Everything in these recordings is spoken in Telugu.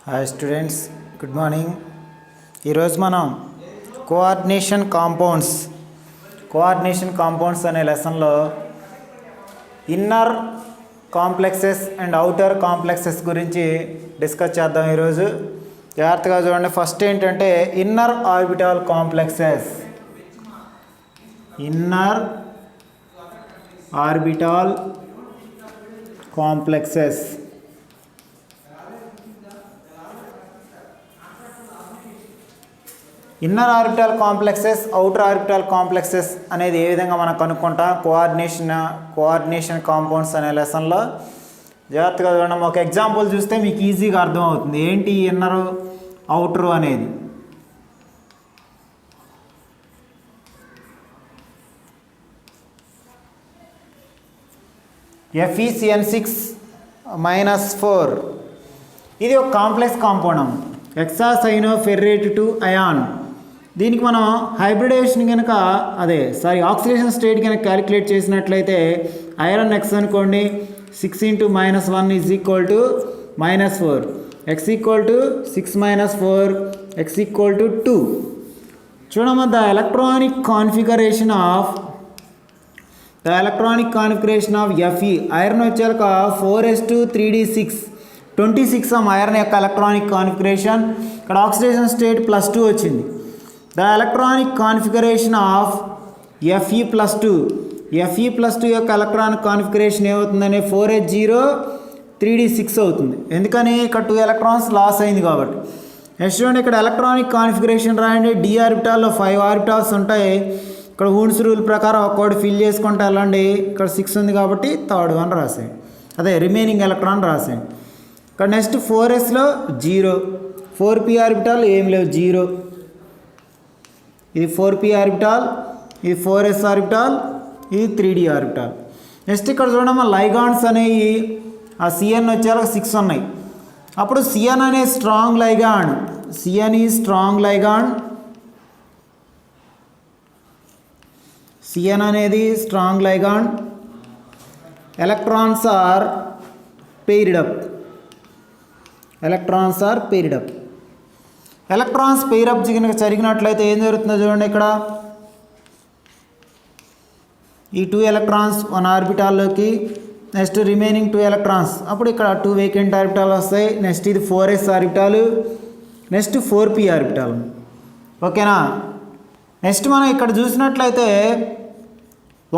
Hi students, good morning. ఈరోజు మనం కోఆర్డినేషన్ కాంపౌండ్స్ అనే లెసన్లో inner complexes and outer complexes గురించి డిస్కస్ చేద్దాం. ఈరోజు జాగ్రత్తగా చూడండి. ఫస్ట్ ఏంటంటే inner orbital complexes. Inner orbital complexes inner orbital complexes, outer orbital complexes అనేది ఏ విధంగా మనం కనుక్కుంటాం కోఆర్డినేషన్ కాంపౌండ్స్ అనే లెసన్లో. జాగ్రత్తగా చూడండి. ఒక ఎగ్జాంపుల్ చూస్తే మీకు ఈజీగా అర్థమవుతుంది ఏంటి ఇన్నర్ అవుటర్ అనేది. FeCN6-4 ఇది ఒక complex compound. Hexacyanoferrate two ion. దీనికి మనం హైబ్రిడేషన్ కనుక ఆక్సిడేషన్ స్టేట్ కనుక క్యాలిక్యులేట్ చేసినట్లయితే ఐరన్ ఎక్స్ అనుకోండి, 6 × -1 = -4, x = 6 - 4, x = 2. చూడమ్మా, the electronic configuration of Fe iron వచ్చాక 4s2 3d6 ఐరన్ యొక్క ఎలక్ట్రానిక్ కాన్ఫిగరేషన్. ఇక్కడ ఆక్సిడేషన్ స్టేట్ +2 వచ్చింది. The electronic configuration of Fe+2 యొక్క ఎలక్ట్రానిక్ కాన్ఫిగరేషన్ ఏమవుతుందని 4s0 3d6 అవుతుంది. ఎందుకని ఇక్కడ 2 ఎలక్ట్రాన్స్ లాస్ అయింది కాబట్టి. నెక్స్ట్ చూడండి, ఇక్కడ ఎలక్ట్రానిక్ కాన్ఫిగరేషన్ రాయండి. డి ఆర్బిటాల్లో 5 ఆర్బిటాల్స్ ఉంటాయి. ఇక్కడ వూన్స్ రూల్ ప్రకారం ఒక్కోటి ఫిల్ చేసుకుంటూ వెళ్ళండి. ఇక్కడ 6 ఉంది కాబట్టి థర్డ్ వన్ రాసేయండి, రిమైనింగ్ ఎలక్ట్రాన్ రాసేయండి. ఇక్కడ నెక్స్ట్ 4sలో 0, 4p ఆర్బిటాల్ ఏం లేవు, 0. ఇది 4p ఆర్బిటాల్, ఇది 4s ఆర్బిటాల్, ఇది 3d ఆర్బిటాల్. నెక్స్ట్ ఇక్కడ చూడమ్మా, లైగాండ్స్ అనేవి ఆ Cn వచ్చేలా 6 ఉన్నాయి. అప్పుడు Cn అనే స్ట్రాంగ్ లైగాండ్, Cn ఈ స్ట్రాంగ్ లైగాండ్, Cn అనేది strong ligand. Electrons are paired up. Electrons pair up కనుక జరిగినట్లయితే ఏం జరుగుతుందో చూడండి. ఇక్కడ ఈ 2 ఎలక్ట్రాన్స్ 1 ఆర్బిటాల్లోకి, నెక్స్ట్ రిమైనింగ్ 2 ఎలక్ట్రాన్స్, అప్పుడు ఇక్కడ 2 వేకెంట్ ఆర్బిటాల్ వస్తాయి. నెక్స్ట్ ఇది 4s orbital, next 4p orbital. ఓకేనా. నెక్స్ట్ మనం ఇక్కడ చూసినట్లయితే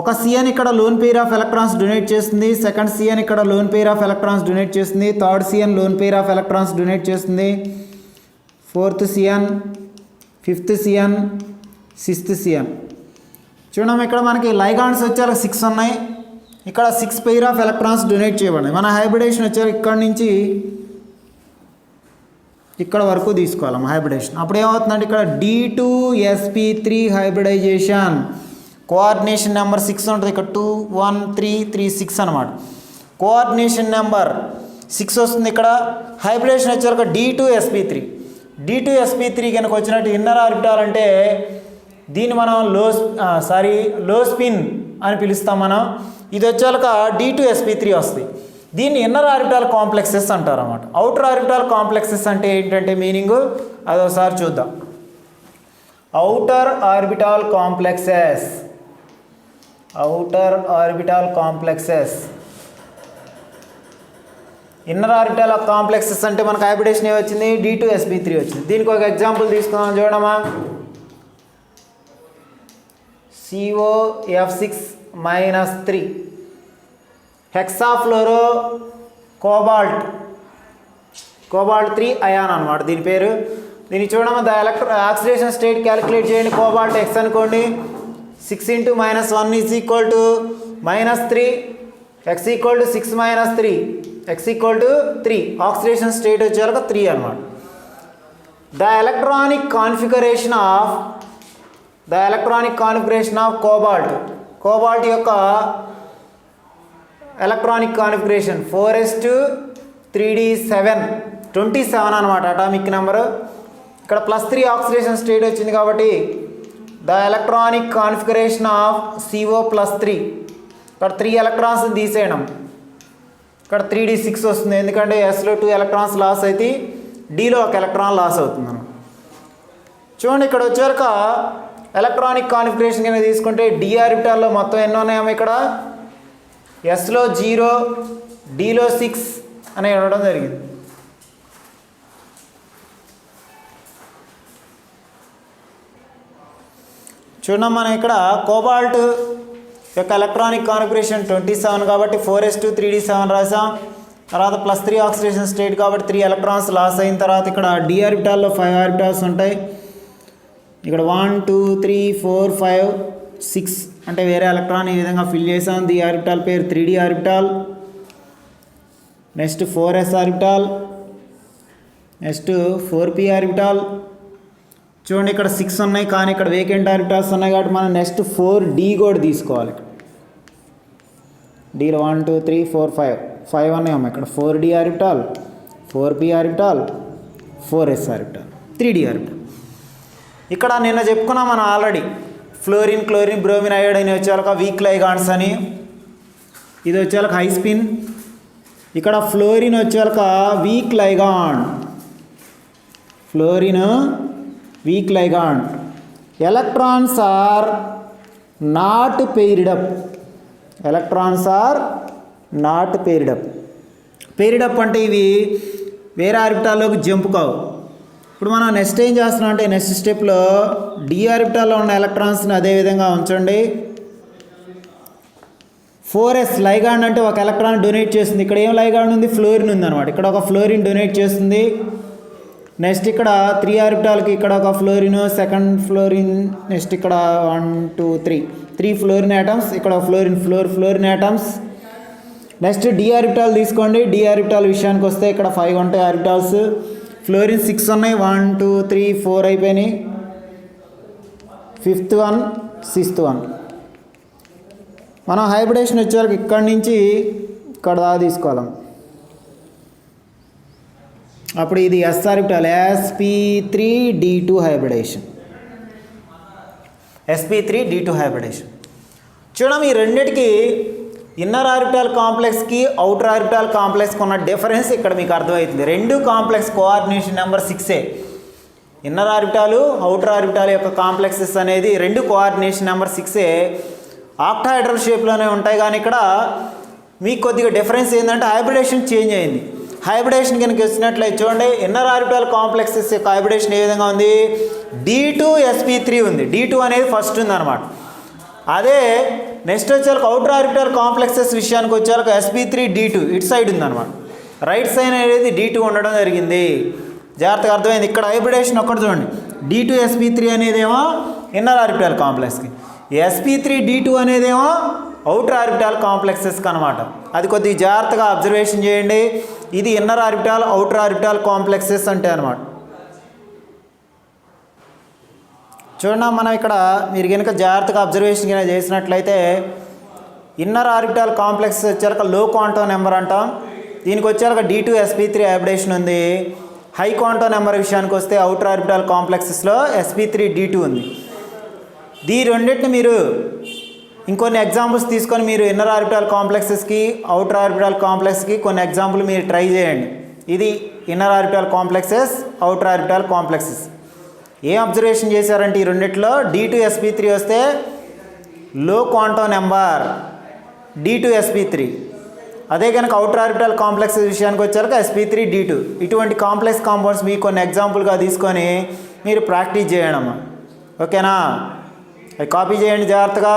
ఒక Cn ఇక్కడ lone pair of electrons donate చేస్తుంది, సెకండ్ Cn ఇక్కడ lone pair of electrons donate చేస్తుంది, third Cn lone pair of electrons donate చేస్తుంది, fourth Cn, fifth Cn, sixth Cn. చూడడం ఇక్కడ మనకి లైగాండ్స్ వచ్చారు 6 ఉన్నాయి. ఇక్కడ 6 పెయిర్ ఆఫ్ ఎలక్ట్రాన్స్ డొనేట్ చేయబడినాయి. మన హైబ్రిడేషన్ వచ్చారు ఇక్కడ నుంచి ఇక్కడ వరకు తీసుకోవాలి హైబ్రిడేషన్. అప్పుడు ఏమవుతుందంటే ఇక్కడ D2sp3 హైబ్రిడైజేషన్. కోఆర్డినేషన్ నెంబర్ 6 ఉంటుంది. ఇక్కడ 2 1 3 3 6 అనమాట. కోఆర్డినేషన్ నెంబర్ 6 వస్తుంది. ఇక్కడ హైబ్రిడేషన్ వచ్చాక D2sp3 కనుక వచ్చినట్టు ఇన్నర్ ఆర్బిటాల్ అంటే దీన్ని మనం లో స్పిన్ అని పిలుస్తాం మనం. ఇది వచ్చాక D2sp3 వస్తుంది. దీన్ని ఇన్నర్ ఆర్బిటాల్ కాంప్లెక్సెస్ అంటారు అన్నమాట. అవుటర్ ఆర్బిటాల్ కాంప్లెక్సెస్ అంటే ఏంటంటే మీనింగ్ అదొకసారి చూద్దాం. Outer orbital complexes inner orbital complexes అంటే మనకు హైబ్రిడేషన్ ఏమొచ్చింది, D2sp3 వచ్చింది. దీనికి ఒక ఎగ్జాంపుల్ తీసుకుందాం చూడమ్మా. COF6-3 హెక్సాఫ్లోరో కోబాల్ట్ 3 అయాన్ అనమాట దీని పేరు. దీన్ని చూడమ్మా, ఆక్సిడేషన్ స్టేట్ క్యాలిక్యులేట్ చేయండి. కోబాల్ట్ X అనుకోండి, 6 × -1 = -3, x = 6 - 3, x = 3. ఆక్సిడేషన్ స్టేట్ వచ్చేలాగా 3 అనమాట. The electronic configuration of cobalt యొక్క ఎలక్ట్రానిక్ కాన్ఫిగరేషన్ 4s2 3d7 27 అనమాట అటామిక్ నెంబరు. ఇక్కడ +3 ఆక్సిడేషన్ స్టేట్ వచ్చింది కాబట్టి the electronic configuration of CO+3. ఇక్కడ 3 ఎలక్ట్రాన్స్ తీసేయడం, ఇక్కడ 3d6 వస్తుంది. ఎందుకంటే Sలో 2 ఎలక్ట్రాన్స్ లాస్ అయితే డీలో ఒక ఎలక్ట్రాన్ లాస్ అవుతుంది అన్నమాట. చూడండి ఇక్కడ వచ్చాక ఎలక్ట్రానిక్ కాన్ఫిగరేషన్ కింద తీసుకుంటే డి ఆర్బిటాల్లో మొత్తం ఎన్ని ఉన్నాయేమో ఇక్కడ ఎస్లో 0 డిలో 6 అని ఉండడం జరిగింది. చూడండి మనం ఇక్కడ కోబాల్ట్ యొక్క ఎలక్ట్రానిక్ కాన్ఫిగరేషన్ 27 కాబట్టి 4s2 3d7 రాసాం. తర్వాత +3 ఆక్సిడేషన్ స్టేట్ కాబట్టి 3 ఎలక్ట్రాన్స్ లాస్ అయిన తర్వాత ఇక్కడ డి ఆర్బిటాల్లో 5 ఆర్బిటాల్స్ ఉంటాయి. ఇక్కడ 1 2 3 4 5 6 అంటే వేరే ఎలక్ట్రాన్ ఈ విధంగా ఫిల్ చేసాం. ది ఆర్బిటాల్ పేరు 3d orbital. Next 4s orbital, next 4p orbital. చూడండి ఇక్కడ 6 ఉన్నాయి కానీ ఇక్కడ వేకెంట్ ఆర్బిటాల్స్ ఉన్నాయి కాబట్టి మనం నెక్స్ట్ 4d కూడా తీసుకోవాలి. డీలో 1 2 3 4 5 ఉన్నాయమ్మా ఇక్కడ 4d orbital, 4p orbital, 4s orbital, 3d orbital. ఇక్కడ నిన్న చెప్పుకున్నాం మనం already fluorine, chlorine, bromine, iodine వచ్చేవాళ్ళక వీక్ లైగాండ్స్ అని. ఇది వచ్చేవాళ్ళకి హై స్పిన్. ఇక్కడ ఫ్లోరిన్ వచ్చేవాళ్ళక weak ligand, fluorine weak ligand. Electrons are not paired up, electrons are not paired up. Paired up అంటే ఇవి వేరే ఆర్బిటాల్లోకి జంప్ కావు. ఇప్పుడు మనం నెక్స్ట్ ఏం చేస్తున్నాం అంటే నెక్స్ట్ స్టెప్లో డి ఆర్బిటాల్లో ఉన్న ఎలక్ట్రాన్స్ని అదేవిధంగా ఉంచండి. 4s లైగాండ్ అంటే ఒక ఎలక్ట్రాన్ డొనేట్ చేస్తుంది. ఇక్కడ ఏం లైగాండ్ ఉంది, ఫ్లోరిన్ ఉంది అనమాట. ఇక్కడ ఒక ఫ్లోరిన్ డొనేట్ చేస్తుంది. నెక్స్ట్ ఇక్కడ 3 ఆర్బిటాల్కి ఇక్కడ ఒక ఫ్లోరిన్, సెకండ్ ఫ్లోరిన్, నెక్స్ట్ ఇక్కడ 1 2 3 ఫ్లోరిన్ ఆటమ్స్, ఇక్కడ fluorine fluorine atoms. Next D orbital తీసుకోండి. డి ఆర్బిటాల్ విషయానికి వస్తే ఇక్కడ 5 ఉంటాయి ఆర్బిటాల్స్. ఫ్లోరిన్ 6 ఉన్నాయి, 1 2 3 4 అయిపోయినాయి. 5th 1 6th 1. మనం హైబ్రిడేషన్ వచ్చేవరకు ఇక్కడి నుంచి ఇక్కడ దాకా తీసుకోవాలి. అప్పుడు ఇది yes orbital, sp3d2 hybridisation, sp3d2 hybridisation. చూడడం ఈ రెండిటికి ఇన్నర్ ఆర్బిటాల్ కాంప్లెక్స్కి అవుటర్ ఆర్బిటాల్ కాంప్లెక్స్కి ఉన్న డిఫరెన్స్ ఇక్కడ మీకు అర్థమవుతుంది. రెండు complex coordination number 6. Inner orbital outer orbital యొక్క కాంప్లెక్సెస్ అనేది రెండు కోఆర్డినేషన్ నెంబర్ 6. ఆక్టాహెడ్రల్ షేప్లోనే ఉంటాయి కానీ ఇక్కడ మీకు కొద్దిగా డిఫరెన్స్ ఏంటంటే హైబ్రిడేషన్ చేంజ్ అయింది. హైబ్రిడేషన్ కనుక వచ్చినట్లయితే చూడండి ఇన్నర్ ఆర్బిటాల్ కాంప్లెక్సెస్ యొక్క హైబ్రిడేషన్ ఏ విధంగా ఉంది, D2 sp3 ఉంది. D2 అనేది ఫస్ట్ ఉంది అనమాట. అదే నెక్స్ట్ వచ్చేలకు అవుటర్ ఆర్బిటాల్ కాంప్లెక్సెస్ విషయానికి వచ్చేలకు sp3d2 ఇటు సైడ్ ఉందన్నమాట. రైట్ సైడ్ అనేది D2 ఉండడం జరిగింది. జాగ్రత్తగా అర్థమైంది. ఇక్కడ హైబ్రిడేషన్ ఒక్కటి చూడండి, D2 sp3 అనేదేమో ఇన్నర్ ఆర్బిటాల్ కాంప్లెక్స్కి, sp3d2 అనేదేమో అవుటర్ ఆర్బిటాల్ కాంప్లెక్సెస్కి అనమాట. అది కొద్దిగా జాగ్రత్తగా అబ్జర్వేషన్ చేయండి. ఇది inner orbital outer orbital complexes అంటే అనమాట. చూడండి మనం ఇక్కడ మీరు కనుక జాగ్రత్తగా అబ్జర్వేషన్ కనుక చేసినట్లయితే ఇన్నర్ ఆర్బిటాల్ కాంప్లెక్స్ వచ్చాక లో క్వాంటం నెంబర్ అంటాం. దీనికి వచ్చాక D2 sp3 హైబ్రిడేషన్ ఉంది. హై క్వాంటం నెంబర్ విషయానికి వస్తే అవుటర్ ఆర్బిటాల్ కాంప్లెక్సెస్లో sp3d2 ఉంది. ఈ రెండింటిని మీరు ఇంకొన్ని ఎగ్జాంపుల్స్ తీసుకొని మీరు ఇన్నర్ ఆర్బిటాల్ కాంప్లెక్సెస్కి అవుటర్ ఆర్బిటాల్ కాంప్లెక్స్కి కొన్ని ఎగ్జాంపుల్ మీరు ట్రై చేయండి. ఇది inner orbital complexes, outer orbital complexes. ఏం అబ్జర్వేషన్ చేశారంటే ఈ రెండిట్లో D2 sp3 వస్తే లో క్వాంటం నెంబర్ D2 sp3. అదే కనుక అవుటర్ ఆర్బిటాల్ కాంప్లెక్సెస్ విషయానికి వచ్చాక sp3d2. ఇటువంటి కాంప్లెక్స్ కాంపౌండ్స్ మీకు కొన్ని ఎగ్జాంపుల్గా తీసుకొని మీరు ప్రాక్టీస్ చేయండి అమ్మా. ఓకేనా? అవి కాపీ చేయండి జాగ్రత్తగా.